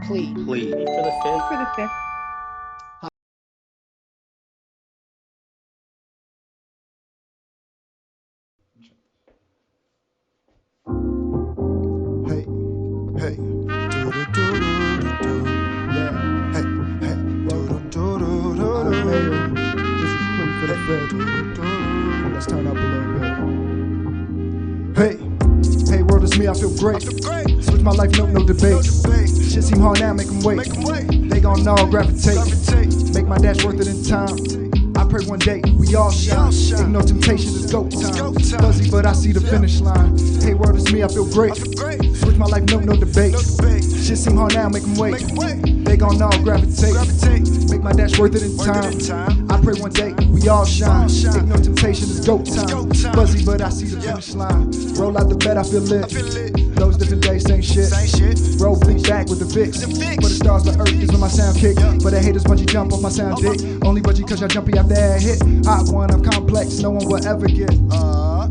Plea. Plea. For the fifth. For the fifth. Hey, hey, yeah, hey, hey, this is Plea for the fifth. Let's turn up a little bit. Hey, world, it's me, I feel great. Switch my life, no debate. Shit seem hard now, make them wait. They gon' all gravitate. Make my dash worth it in time. I pray one day we all shine. Ignore temptation, it's go time. Fuzzy, but I see the finish line. Hey, world, it's me, I feel great. Switch my life, no debate. Shit seem hard now, make them wait. They gon' all gravitate. Make my dash worth it in time. I pray one day we all shine. Ignore temptation, it's go time. Fuzzy, but I see the finish line. Roll out the bed, I feel lit. Those different days, same shit. Roll bleach back with the fix. For the stars, the earth is when my sound kick. For the haters, bungee jump on my sound dick. Only bungee cause y'all jumpy after that hit. Hot one, I'm complex, no one will ever get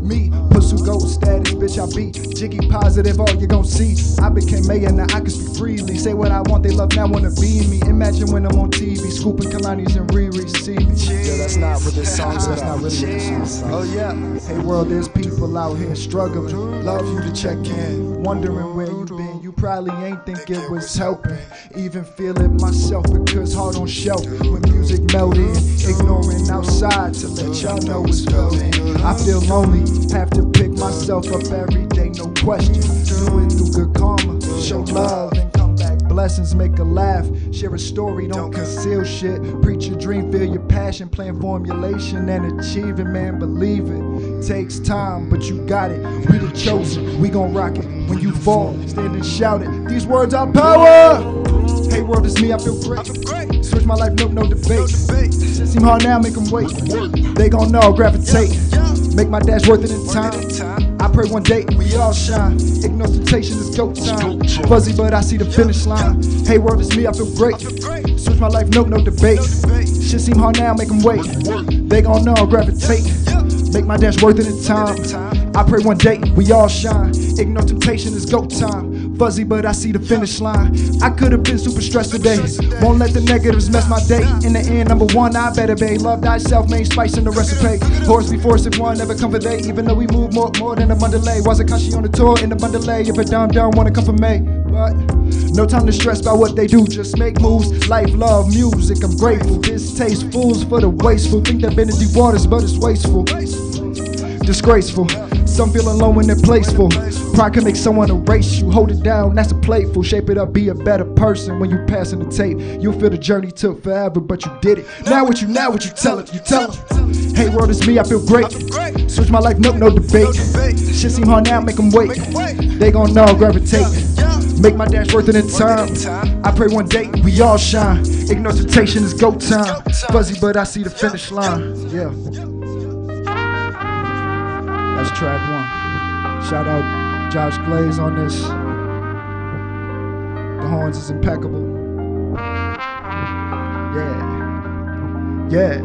me. Pursue gold status, bitch, I be jiggy positive, all you gon' see. I became mayor, now I can speak freely. Say what I want, they love now, wanna be me. Imagine when I'm on TV, scooping Kalani's and Riri see me. Yeah, that's not what this song's That's about. not really what this song's about. Oh yeah. Hey world, there's people out here struggling. Love you to check in. Wondering where you been. You probably ain't think it was helping. Even feel it myself because hard on shelf. When music melt in, ignoring outside to let y'all know it's felt in. I feel lonely, have to pick myself up every day, no question. Do it through good karma, show love and come back. Blessings make a laugh, share a story, don't conceal shit. Preach your dream, feel your passion, plan formulation and achieve it, man, believe it. Takes time, but you got it. We the chosen, we gon' rock it. When you fall, stand and shout it. These words are power. Hey world, it's me, I feel great. Switch my life, no debate. Shit seem hard now, make them wait. They gon' all gravitate. Make my dash worth it in time. I pray one day we all shine. Ignore temptation, it's go time. Fuzzy, but I see the finish line. Hey world, it's me, I feel great. Switch my life, no debate. Shit seem hard now, make them wait. They gon' all gravitate. Make my dash worth it in time. I pray one day we all shine. Ignore temptation, it's go time. Fuzzy, but I see the finish line. I could have been super stressed today. Won't let the negatives mess my day. In the end, number one, I better be. Love thyself, main spice in the recipe. Horse before sip one, never come for they. Even though we move more than a Mondelez. Was a country on the tour in the Mondelez. If a dumb wanna come for me. But no time to stress about what they do. Just make moves, life, love, music. I'm grateful. This tastes fools for the wasteful. Think they've been in deep waters, but it's wasteful. Disgraceful. Some feel alone when they're placeful. Pride can make someone erase you. Hold it down, that's a playful. Shape it up, be a better person. When you passing the tape, you'll feel the journey took forever, but you did it. Now what you tell it, you tell it. Hey world, it's me, I feel great. Switch my life, no debate. Shit seem hard now, make them wait. They gon' all gravitate. Make my dash worth it in time. I pray one day we all shine. Ignore temptation, it's go time. Fuzzy, but I see the finish line. Yeah. That's track one. Shout out Josh Glaze on this. The horns is impeccable. Yeah.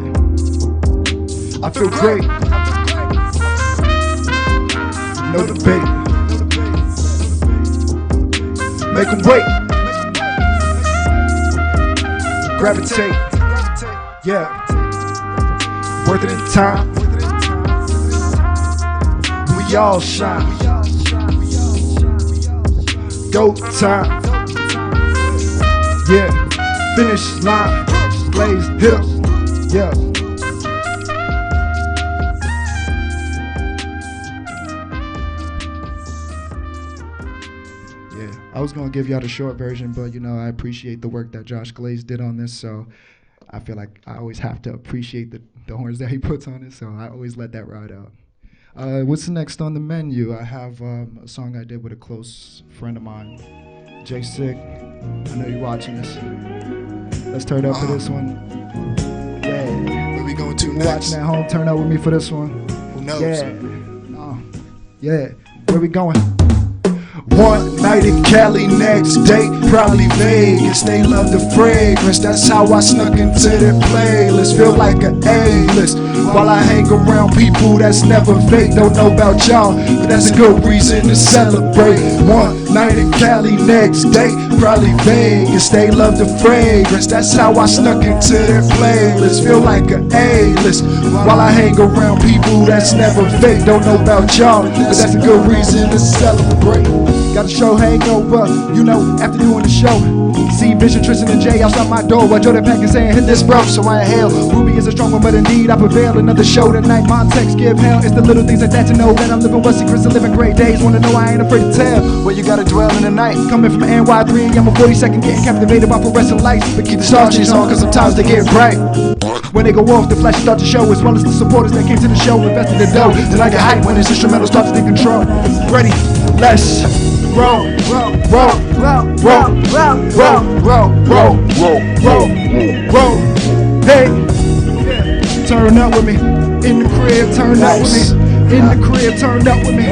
I feel great. No debate. Make them wait. Gravitate. Yeah. Worth it in time. We all shine. Go time. Yeah. Finish line. Blaze hips. Yeah. I was gonna give y'all the short version, but I appreciate the work that Josh Glaze did on this, so I feel like I always have to appreciate the horns that he puts on it, so I always let that ride out. What's next on the menu? I have a song I did with a close friend of mine, Jay Sick. I know you're watching this. Let's turn up for this one. Yeah. Where we going to You're next? watching at home, turn up with me for this one. Who knows? Yeah. Where we going? One night in Cali, next day probably Vegas. They love the fragrance, that's how I snuck into their playlist. Feel like an A-list, While I hang around people that's never fake. Don't know about y'all, but that's a good reason to celebrate. One night in Cali, next day probably Vegas. They love the fragrance, that's how I snuck into their playlist. Feel like an A-list while I hang around people that's never fake. Don't know about y'all, but that's a good reason to celebrate. Got a show hangover, you know, after doing the show. See Vision, Tristan, and Jay outside my door while Jordan Pack is saying, hit this bro, so I inhale. Ruby is a strong one, but indeed I prevail. Another show tonight, my text give hell. It's the little things like that to know that I'm living what secrets of living great days. Wanna know I ain't afraid to tell. Where you gotta dwell in the night. Coming from NY3, I'm a 42nd getting captivated by fluorescent lights. But keep the star shades on, cause sometimes they get bright. When they go off, the flashes start to show, as well as the supporters that came to the show, invested the dough. Then I get hype when this instrumental starts to take control. Ready, let's roll, roll, roll, roll, roll, roll, roll, roll, roll, roll. Hey, turn up with me. In the crib, turn up with me. In the crib, turn up with me.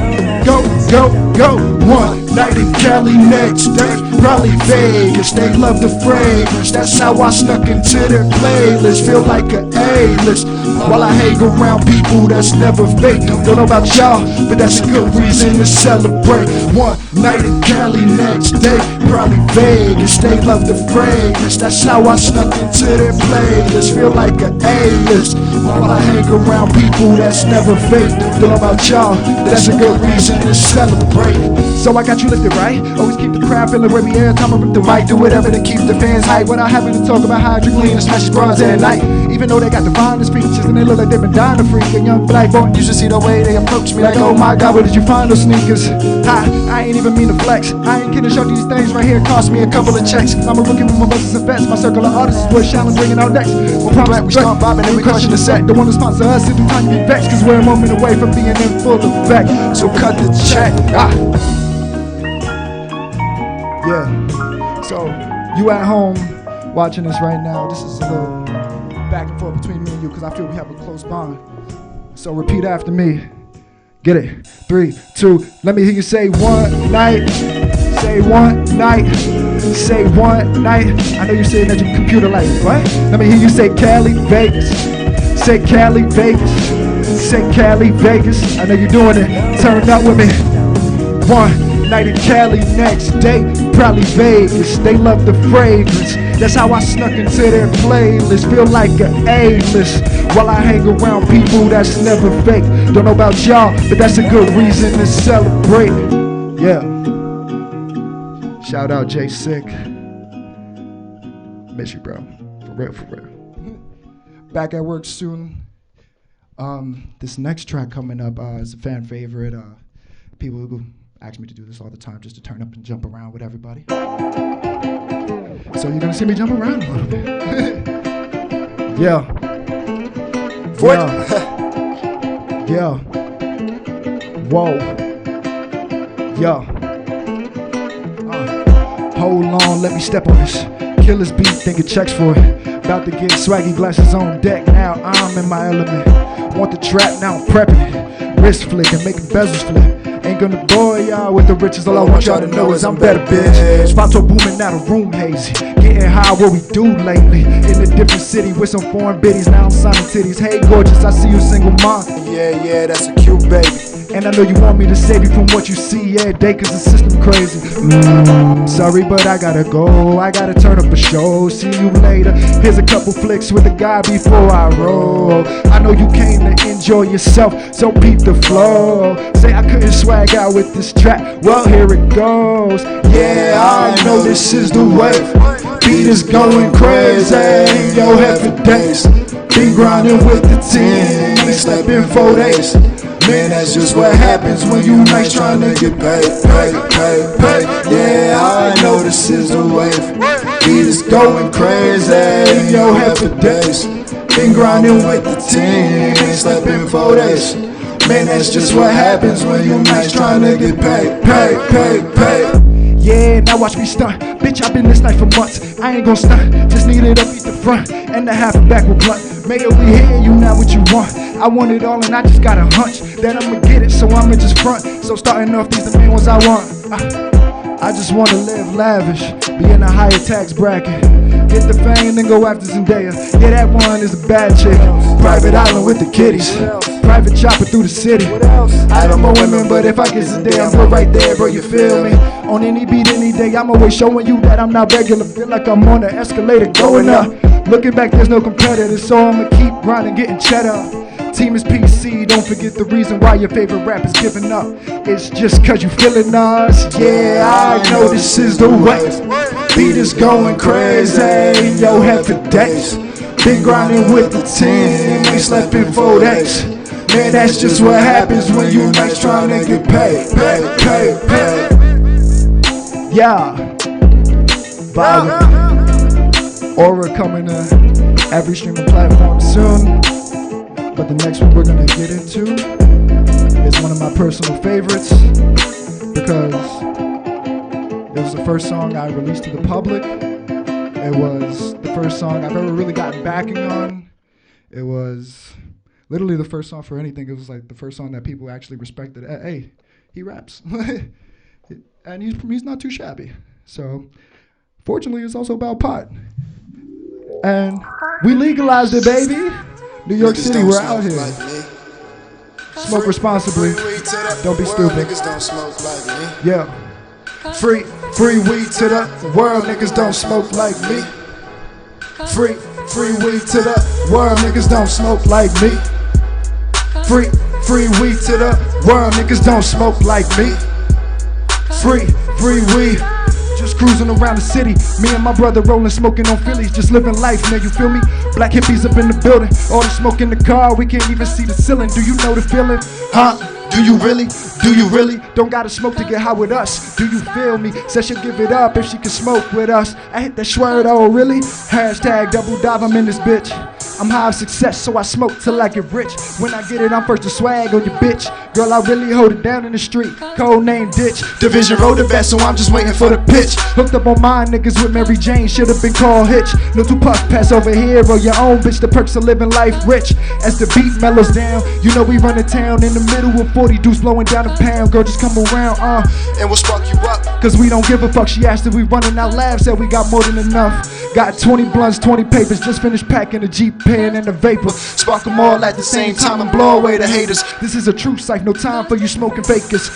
Go, go, go. One night in Cali, next day probably Vegas. They love the fragrance, that's how I snuck into their playlist. Feel like an A-list while I hang around people that's never fake. Don't know about y'all, but that's a good reason to celebrate. One night in Cali, next day probably Vegas. They love the fragrance, that's how I snuck into their playlist. Feel like an A-list while I hang around people that's never fake. Don't know about y'all, but that's a good reason to celebrate. So I got you lifted right. Always keep the crowd feeling wavy every time I rip the mic. Do whatever to keep the fans hype. When I happen to talk about how I drink lean and smash bronze at night. Even though they got the finest features and they look like they've been dying to freak. A young black boy, you should see the way they approach me. Like, oh my God, where did you find those sneakers? I ain't even mean to flex. I ain't kidding, show these things right here cost me a couple of checks. I'm a rookie with my brothers and vets. My circle of artists is what Shallon bringing out next. We'll promise we start bobbing and we crushing the set. The one to sponsor us every time you be vexed, cause we're a moment away from being in full effect. So cut the check. Yeah, so you at home watching this right now, this is a little back and forth between me and you because I feel we have a close bond. So repeat after me. Get it? 3, 2, let me hear you say one night. Say one night. Say one night. I know you're sitting at your computer like, what? Let me hear you say Cali, Vegas. Say Cali, Vegas. Say Cali, Vegas. I know you're doing it. Turn up with me. One night in Cali, next day probably Vegas. They love the fragrance, that's how I snuck into their playlist. Feel like an A-list while I hang around people that's never fake. Don't know about y'all, but that's a good reason to celebrate. Yeah. Shout out Jay Sick. Miss you, bro. For real, for real. Back at work soon. This next track coming up is a fan favorite. People who ask me to do this all the time, just to turn up and jump around with everybody. So you're gonna see me jump around a little bit. Yeah. Yeah. Yeah. Whoa. Yeah. Hold on, let me step on this. Killer's beat, thinking checks for it. About to get swaggy glasses on deck, now I'm in my element. Want the trap, now I'm prepping it. Wrist flicking, making bezels flip. Ain't gonna bore y'all with the riches, all I want y'all to know is I'm better, bitch. Spotto booming, now the room hazy. Getting high, what we do lately. In a different city with some foreign biddies, now I'm signing titties. Hey gorgeous, I see you single mom. Yeah, that's a cute baby. And I know you want me to save you from what you see every day, cause the system crazy. Sorry, but I gotta go. I gotta turn up a show. See you later. Here's a couple flicks with the guy before I roll. I know you came to enjoy yourself, so peep the flow. Say I couldn't swag out with this track. Well, here it goes. Yeah, I know this is the way. Beat is going crazy. Yo, head for days. Been grinding with the team. Ain't slept 4 days. Man, that's just what happens when you nice trying to get paid. Yeah, I know this is the wave. Beat is going crazy. Yo, head for days. Been grinding with the team. Ain't slept 4 days. Man, that's just what happens when you nice trying to get paid. Yeah, now watch me stunt. Bitch, I've been this night for months. I ain't gon' stunt. Just needed to beat the front and the half back with blunt. Maybe we hear you now what you want. I want it all and I just got a hunch that I'ma get it, so I'ma just front. So starting off, these the main ones I want. I just wanna live lavish, be in a higher tax bracket. Get the fame, then go after Zendaya. Yeah, that one is a bad chick. Private island with the kitties. Private chopper through the city. I don't know women, but if I get Zendaya, I'm right there, bro, you feel me? On any beat, any day, I'm always showing you that I'm not regular. Feel like I'm on the escalator going up. Looking back, there's no competitor, so I'ma keep grinding, getting cheddar. Team is PC, don't forget the reason why your favorite rapper's giving up. It's just cause you feeling us. Yeah, I know this is the way. Beat is going crazy in your head for days. Been grinding with the team, ain't slept in 4 days. Man, that's just what happens when you nice trying to get paid. Pay. Yeah. Violent. Aura coming to every streaming platform soon. But the next one we're gonna get into is one of my personal favorites because it was the first song I released to the public. It was the first song I've ever really gotten backing on. It was literally the first song for anything. It was like the first song that people actually respected. Hey, he raps. And he's not too shabby. So fortunately, it's also about pot. And we legalized it, baby. New York City, we're out here. Smoke responsibly. Don't be stupid. Yeah. Free weed to the world, niggas don't smoke like me. Free weed to the world, niggas don't smoke like me. Free weed to the world, niggas don't smoke like me. Free weed. Just cruising around the city, me and my brother rolling, smoking on Phillies, just living life, man, you feel me? Black hippies up in the building, all the smoke in the car, we can't even see the ceiling. Do you know the feeling? Huh? Do you really? Do you really? Don't gotta smoke to get high with us. Do you feel me? Said she'll give it up if she can smoke with us. I hit that schwerd, oh really? Hashtag double dive, I'm in this bitch. I'm high of success, so I smoke till I get rich. When I get it, I'm first to swag on your bitch. Girl, I really hold it down in the street. Code name Ditch. Division road the best, so I'm just waiting for the pitch. Hooked up on mine, niggas with Mary Jane. Should've been called Hitch. No two puff pass over here or your own bitch. The perks of living life rich. As the beat mellows down, you know we run the town in the middle of 40 dudes blowing down a pound. Girl, just come around, and we'll spark you up. Cause we don't give a fuck. She asked if we running out laughs, said we got more than enough. Got 20 blunts, 20 papers, just finished packing the Jeep pen and the vapor. Spark them all at the same time and blow away the haters. This is a true sight, no time for you smoking fakers.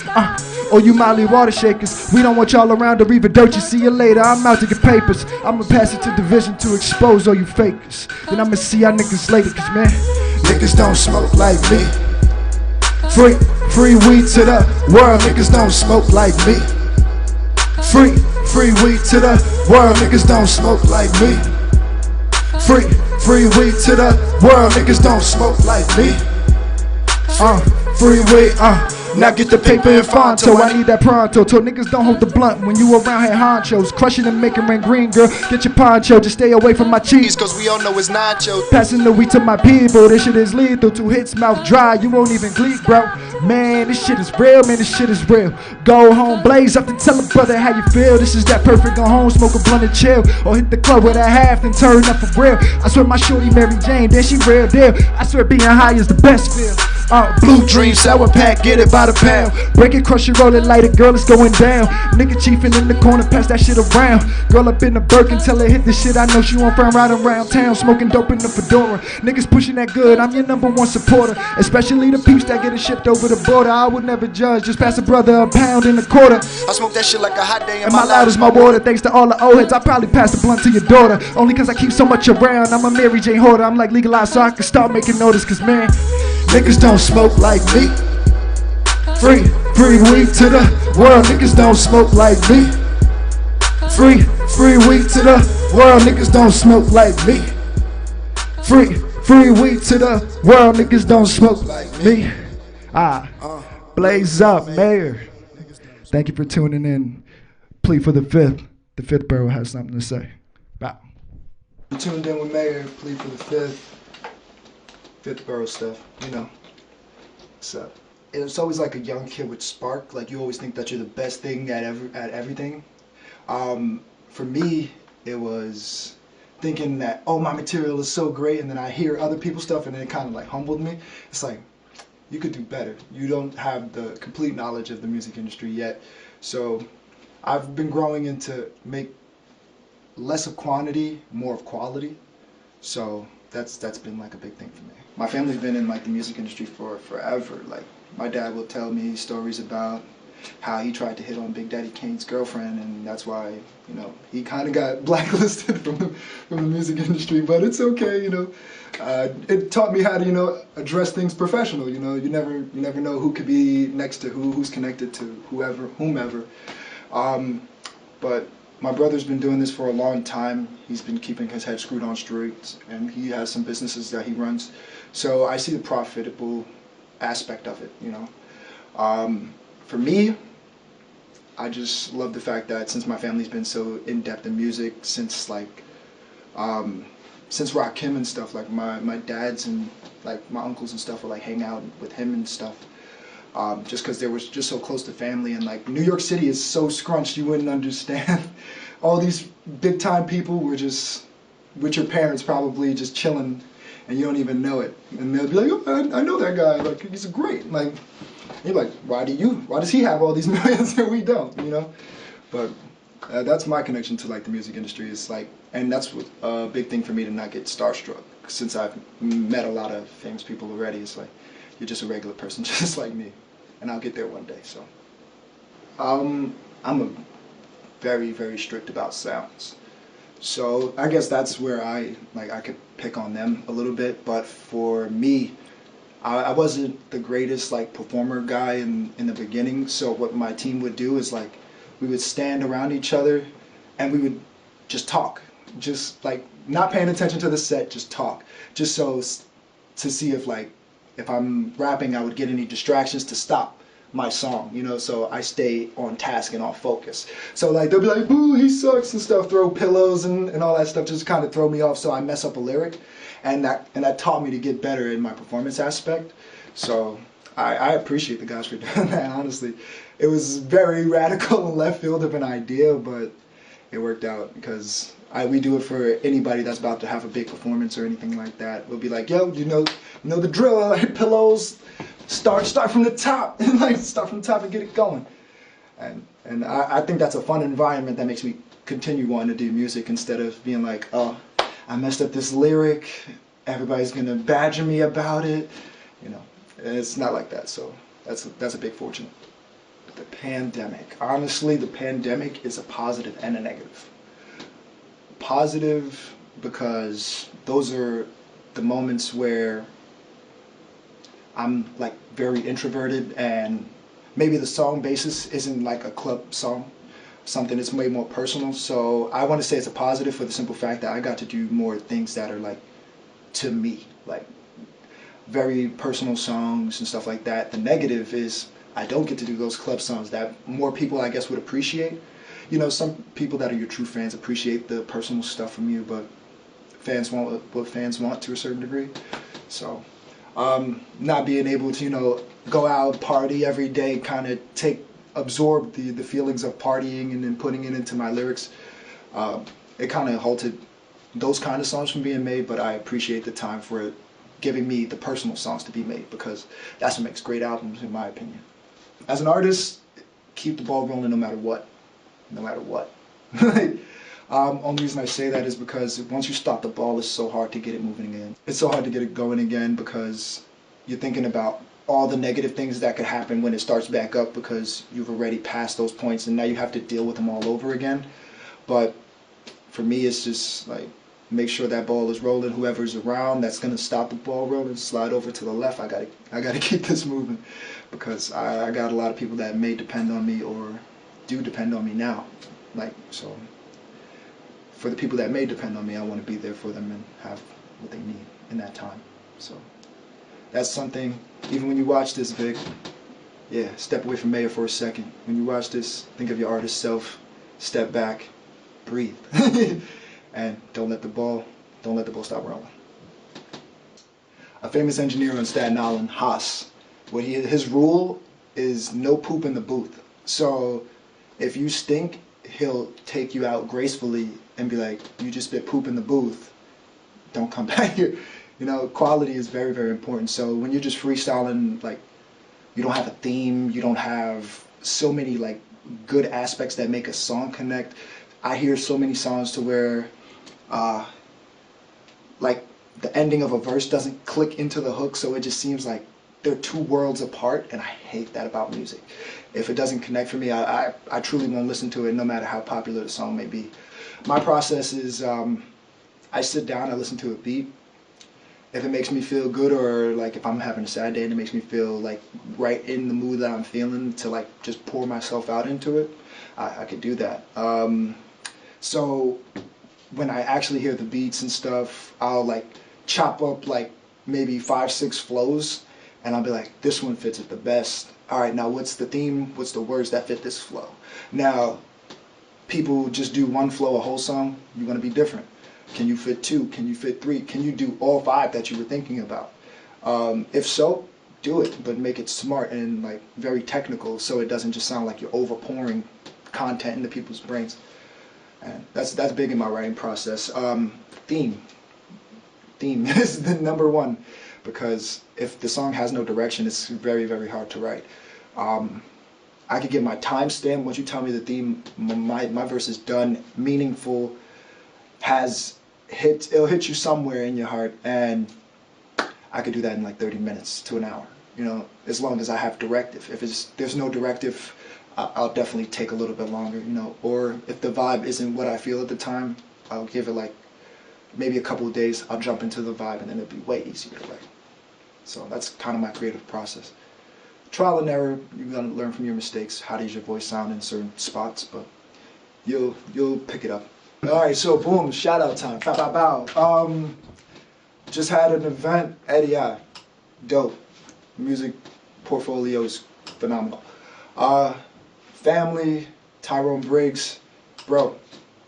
Or you Molly water shakers. We don't want y'all around to read dirt. You see you later, I'm out to get papers. I'ma pass it to division to expose all you fakers. Then I'ma see y'all niggas later, cause man, niggas don't smoke like me. Free weed to the world, niggas don't smoke like me. Free weed to the world, niggas don't smoke like me. Free weed to the world, niggas don't smoke like me. Free weed, now get the paper and fonto, I need that pronto. Told niggas don't hold the blunt when you around here honchos. Crushing and making rain green, girl, get your poncho. Just stay away from my cheese, cause we all know it's nachos. Passing the weed to my people, this shit is lethal. 2 hits, mouth dry, you won't even gleek, bro. Man, this shit is real, man, this shit is real. Go home, blaze up and tell a brother how you feel. This is that perfect, go home, smoke a blunt and chill. Or hit the club with a half, then turn up for real. I swear my shorty Mary Jane, then she real deal. I swear being high is the best feel. Blue dream, sour pack, get it by the pound. Break it, crush it, roll it, light it, girl, it's going down. Nigga chiefin' in the corner, pass that shit around. Girl up in the Birkin, tell her hit the shit, I know she won't find right around town. Smoking dope in the fedora, niggas pushing that good, I'm your #1 supporter. Especially the peeps that get it shipped over the border. I would never judge, just pass a brother a pound and a quarter. I smoke that shit like a hot day and my loud is my water. Thanks to all the old heads, I probably pass the blunt to your daughter. Only cause I keep so much around, I'm a Mary Jane hoarder. I'm like legalized so I can start making notice, cause man, niggas don't smoke like me. Free weed to the world, niggas don't smoke like me. Free weed to the world, niggas don't smoke like me. Free weed to the world, niggas don't smoke like me. Blaze up, Mayor. Thank you for tuning in. Plea for the fifth. The fifth borough has something to say. Bye. You tuned in with Mayor. Plea for the fifth borough stuff. You know. So it's always like a young kid with spark. Like you always think that you're the best thing at everything. For me, it was thinking that, oh, my material is so great, and then I hear other people's stuff, and then it kind of like humbled me. It's like, you could do better. You don't have the complete knowledge of the music industry yet. So I've been growing into make less of quantity, more of quality. So that's been like a big thing for me. My family's been in like the music industry for forever. Like my dad will tell me stories about how he tried to hit on Big Daddy Kane's girlfriend, and that's why, you know, he kind of got blacklisted from the music industry. But it's okay, you know. It taught me how to, you know, address things professional. You know, you never know who could be next to who's connected to whomever. But my brother's been doing this for a long time. He's been keeping his head screwed on straight, and he has some businesses that he runs. So I see the profitable aspect of it, you know. For me, I just love the fact that since my family's been so in-depth in music since like since Rakim and stuff, like my dads and like my uncles and stuff would like hang out with him and stuff, just because they were just so close to family. And like New York City is so scrunched, you wouldn't understand. All these big time people were just with your parents probably just chilling, and you don't even know it. And they'll be like, oh, I know that guy, like he's great. Like you're like, why does he have all these millions and we don't, you know? But that's my connection to like the music industry. It's like, and that's a big thing for me to not get starstruck, since I've met a lot of famous people already. It's like, you're just a regular person just like me, and I'll get there one day. So I'm a very, very strict about sounds. So I guess that's where I could pick on them a little bit. But for me, I wasn't the greatest like performer guy in the beginning. So what my team would do is like we would stand around each other and we would just talk, just like not paying attention to the set, just talk, just so to see if like if I'm rapping I would get any distractions to stop my song, you know, so I stay on task and on focus. So like they'll be like, ooh, he sucks and stuff, throw pillows and all that stuff, just kind of throw me off, so I mess up a lyric, and that taught me to get better in my performance aspect. So I appreciate the guys for doing that, honestly. It was very radical and left field of an idea, but it worked out because we do it for anybody that's about to have a big performance or anything like that. We'll be like, yo, you know the drill, like pillows, start from the top, and like start from the top and get it going. And I think that's a fun environment that makes me continue wanting to do music instead of being like, oh, I messed up this lyric, everybody's gonna badger me about it, you know. It's not like that, so that's a big fortune. The pandemic. Honestly, the pandemic is a positive and a negative. Positive because those are the moments where I'm like very introverted, and maybe the song basis isn't like a club song, something that's way more personal. So I want to say it's a positive for the simple fact that I got to do more things that are like to me, like very personal songs and stuff like that. The negative is I don't get to do those club songs that more people I guess would appreciate. You know, some people that are your true fans appreciate the personal stuff from you, but fans want what fans want to a certain degree. So not being able to, you know, go out, party every day, kind of absorb the feelings of partying and then putting it into my lyrics, it kind of halted those kind of songs from being made. But I appreciate the time for it giving me the personal songs to be made, because that's what makes great albums, in my opinion. As an artist, keep the ball rolling no matter what. No matter what. Only reason I say that is because once you stop the ball, it's so hard to get it moving again. It's so hard to get it going again because you're thinking about all the negative things that could happen when it starts back up, because you've already passed those points and now you have to deal with them all over again. But for me, it's just like, make sure that ball is rolling. Whoever's around that's gonna stop the ball rolling, slide over to the left. I gotta keep this moving, because I got a lot of people that may depend on me or do depend on me now. Like, so for the people that may depend on me, I want to be there for them and have what they need in that time. So that's something. Even when you watch this, Vic, yeah, step away from Mayor for a second. When you watch this, think of your artist self, step back, breathe. And don't let the ball stop rolling. A famous engineer on Staten Island, Haas, his rule is no poop in the booth. So if you stink, he'll take you out gracefully and be like, you just spit poop in the booth, don't come back here. You know, quality is very, very important. So when you're just freestyling, like, you don't have a theme, you don't have so many like good aspects that make a song connect. I hear so many songs to where like the ending of a verse doesn't click into the hook, so it just seems like they're two worlds apart, and I hate that about music. If it doesn't connect for me, I truly won't listen to it, no matter how popular the song may be. My process is I sit down, I listen to a beat. If it makes me feel good, or like if I'm having a sad day and it makes me feel like right in the mood that I'm feeling to like just pour myself out into it, I could do that. So when I actually hear the beats and stuff, I'll like chop up like maybe 5-6 flows, and I'll be like, this one fits it the best. All right, now what's the theme? What's the words that fit this flow? Now, people just do one flow a whole song. You want to be different. Can you fit 2? Can you fit 3? Can you do all 5 that you were thinking about? If so, do it, but make it smart and like very technical, so it doesn't just sound like you're overpouring content into people's brains. And that's big in my writing process. Theme is the number one, because if the song has no direction, it's very, very hard to write. I could get my timestamp. Once you tell me the theme, my verse is done, meaningful, it'll hit you somewhere in your heart, and I could do that in like 30 minutes to an hour. You know, as long as I have directive. If there's no directive, I'll definitely take a little bit longer. You know, or if the vibe isn't what I feel at the time, I'll give it like maybe a couple of days. I'll jump into the vibe, and then it'll be way easier to write. So that's kind of my creative process. Trial and error. You're gonna learn from your mistakes. How does your voice sound in certain spots? But you'll pick it up. All right, so boom, shout out time. Bow, bow, bow. Just had an event. Eddie, dope. Music portfolio is phenomenal. Family, Tyrone Briggs, bro,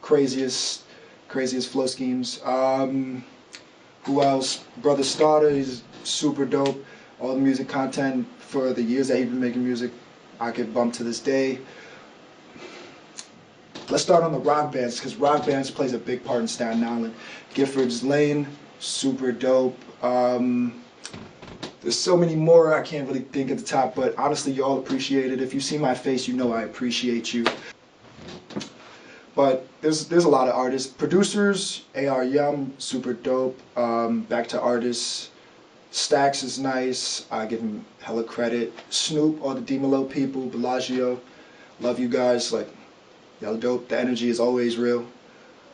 craziest flow schemes. Who else? Brother Starter, he's super dope. All the music content for the years that he's been making music, I could bump to this day. Let's start on the rock bands, because rock bands plays a big part in Staten Island. Gifford's Lane, super dope. There's so many more I can't really think at the top, but honestly, you all appreciate it. If you see my face, you know I appreciate you. But there's a lot of artists. Producers, A.R. Yum, super dope. Back to artists. Stax is nice. I give him hella credit. Snoop, all the D-Malo people, Bellagio. Love you guys. Like, y'all dope. The energy is always real.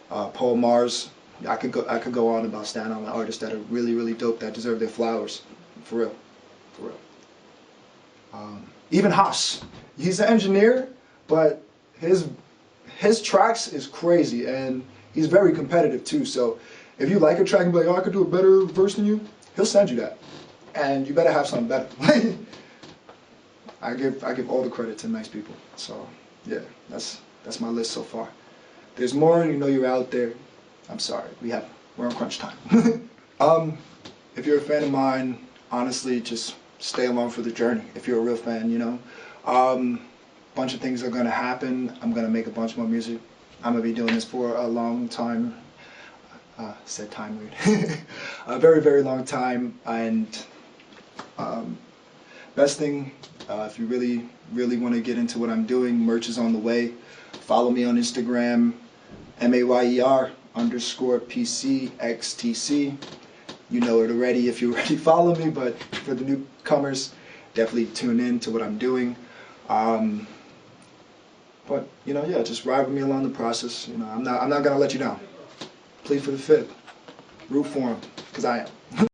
Paul Mars. I could go on about Staten Island artists that are really, really dope, that deserve their flowers. For real. For real. Even Haas. He's an engineer, but his tracks is crazy, and he's very competitive too. So if you like a track and be like, oh, I could do a better verse than you, he'll send you that. And you better have something better. I give all the credit to nice people. So yeah, that's my list so far. There's more, you know, you're out there. I'm sorry, we're on crunch time. If you're a fan of mine, honestly, just stay along for the journey. If you're a real fan, you know. Bunch of things are gonna happen. I'm gonna make a bunch more music. I'm gonna be doing this for a long time. Said time weird. A very, very long time. And best thing, if you really, really want to get into what I'm doing, merch is on the way. Follow me on Instagram, MAYER_PCXTC. You know it already if you already follow me, but for the newcomers, definitely tune in to what I'm doing. But you know, yeah, just ride with me along the process. You know, I'm not gonna let you down. Plead for the fifth. Root for him, because I am.